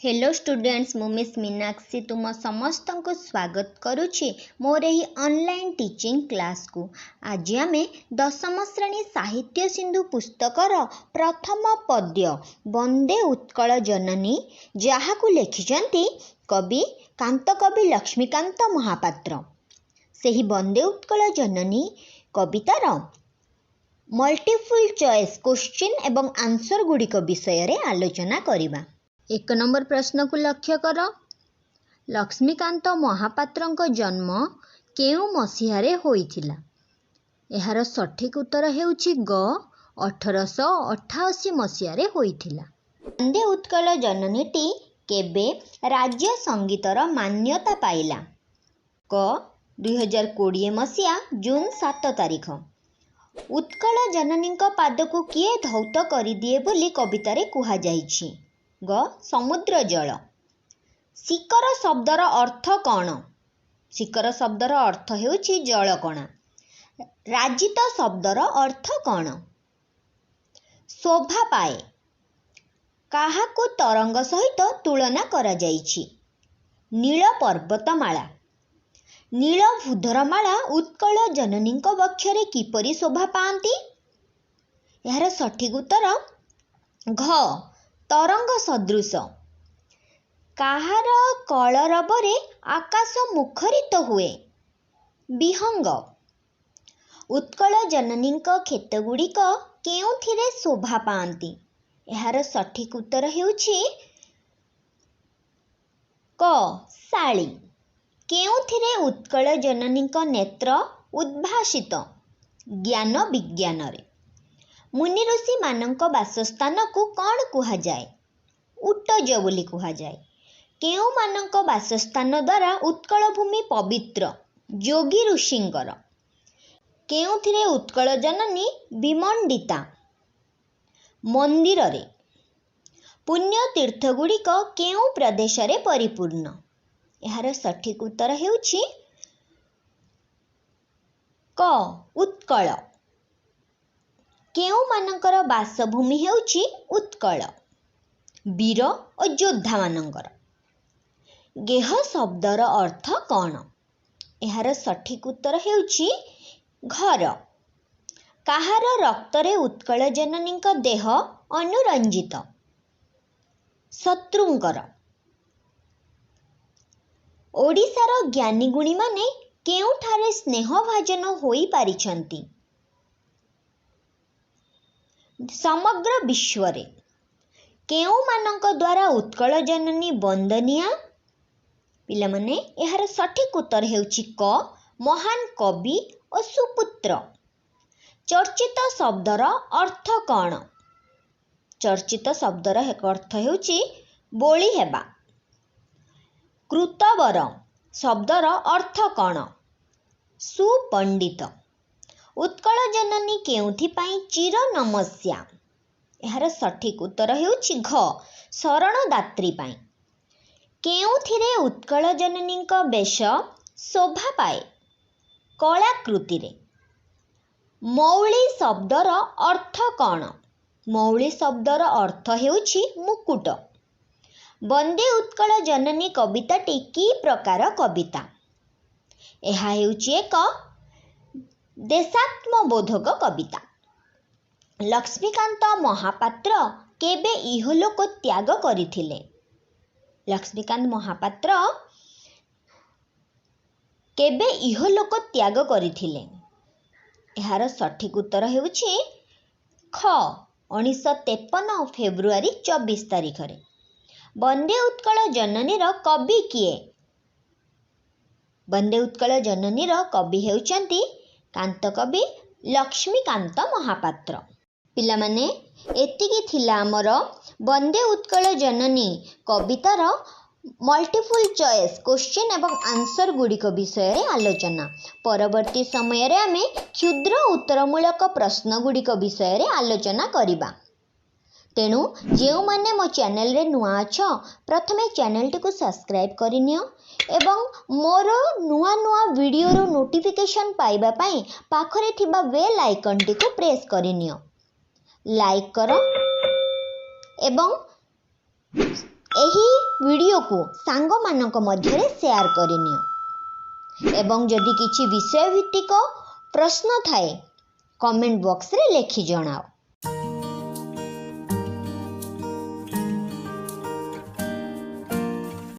Hello students, मु miss Meenakshi तुम समस्त को स्वागत करुछि मोर ही ऑनलाइन टीचिंग क्लास को। आज आम दशम श्रेणी साहित्य सिंधु पुस्तकर प्रथम पद्य वंदे उत्कल जननी जहाकू लिखिछंती कवि कांतकवि लक्ष्मीकांत महापात्र। सेही वंदे उत्कल जननी कवितार मल्टीपल चॉइस क्वेश्चन एवं आंसर गुड़िक विषय रे आलोचना करिबा। 1 नंबर प्रश्न को लक्ष्य कर। लक्ष्मीकांत महापात्रଙ୍କ जन्म केउ मसीहारे होइथिला? एहार सठिक उत्तर हेउछि ग 1888 मसीहारे होइथिला। वंदे उत्कल जननीटी केबे राज्य संगीतर मान्यता पाइला? क 2020 मसीहा जून 7 तारिख। उत्कल जननीଙ୍କ पादକୁ किए धौत କରିଦିଏ ବୋଲି कवितारे कुहा जाइछि? ग समुद्र जल। शिखर शब्दर अर्थ कौन? शिखर शब्दर अर्थ हेउछि जलकणा। राजित शब्दर अर्थ कौन? शोभा पाए। काहाकू तरंग सहित तुलना करा जाइछि? नील पर्वतमाला। नीलभूधरमाला उत्कल जननीଙ୍କ वक्षरे किपरि शोभा पाआंती? एहार सठिक उत्तर घ तरंग सदृश। काहार कलरवरे आकाश मुखरित हुए? विहंग। उत्कल जननीଙ୍କ क्षेत्रगुड़िक केउथिरे शोभा पाआंती? एहार सठिक उत्तर हेउछि क शाली। केउथिरे उत्कल जननीଙ୍କ नेत्र उद्भासित? ज्ञान विज्ञान रे। मुनि ऋषि मानक वासस्थान को कौन कुहा जाए? उट्टज बोली कुहा जाए। केउ मानक वासस्थान द्वारा उत्कल भूमि पवित्र? जोगी ऋषिंकर। केउथिरे उत्कल जननी विमंडिता? मंदिर रे। पुण्य तीर्थ गुड़िक केउ प्रदेश रे परिपूर्ण? एहार सठिक उत्तर हेउछि क उत्कल। केउ मानकर बासभूमि हेउछि उत्कल? वीर और योद्धा मानकर। गेह शब्दर अर्थ कौन? एहार सठिक उत्तर हेउछि घर। काहार रक्तरे उत्कल जननीଙ୍କ देह अनुरंजित? शत्रुंकर। ओडिशार ज्ञानी गुणी माने केउठारे स्नेहभाजन होई पारिछंती? समग्र विश्व रे। केउ मानक द्वारा उत्कल जननी वंदनिया? पिला माने एहार सठिक उत्तर हेउछि क महान कवि और सुपुत्र। चर्चित शब्दर अर्थ कौन? चर्चित शब्दर अर्थ हेउछि बोली हेबा। कृतवर शब्दर अर्थ कौन? सुपंडित। उत्कल जननी केउथि पाई चिर नमस्या? एहार सठिक उत्तर हेउछि घ शरणदात्री पाई। केउथिरे उत्कल जननीଙ୍କ बेश शोभा पाए? कलाकृति रे। मौली शब्दर अर्थ कौन? मौली शब्दर अर्थ हेउछि मुकुट। वंदे उत्कल जननी कविताटी की प्रकार कविता? एहा हेउछि एक देशात्मबोधक कविता। लक्ष्मीकांत महापात्र केबे इहलोक त्याग करिथिले? लक्ष्मीकांत महापात्र केबे इहलोक त्याग करिथिले? एहार सठिक उत्तर हेउछि ख 1953 फेब्रुआरी 24 तारिख रे। वंदे उत्कल जननीर कवि किए? वंदे उत्कल जननीर कवि हेउचंती कांतकवि लक्ष्मीकांत महापात्र। पिला माने एतिकी थिला हमर वंदे उत्कल जननी कवितार मल्टीपल चॉइस क्वेश्चन एवं आंसर गुड़िक विषय रे आलोचना। परवर्ती समय रे आमे क्षुद्र उत्तरमूलक प्रश्न गुड़िक विषय रे आलोचना करिबा। तेणु जो माने मो चैनल रे नुआ अछ प्रथमे चैनल टी को सब्सक्राइब करिनियो एवं मोर नुआ नुआ वीडियो रो नोटिफिकेशन पाइबा पई पाखरे थिबा बेल आइकन टी को प्रेस करिनियो। लाइक करो एवं एही वीडियो को सांग मानक मध्यरे शेयर करनियो एवं जदि किछि विषय भित्तिक प्रश्न थाए कमेंट बॉक्स रे लिखि जणाओ।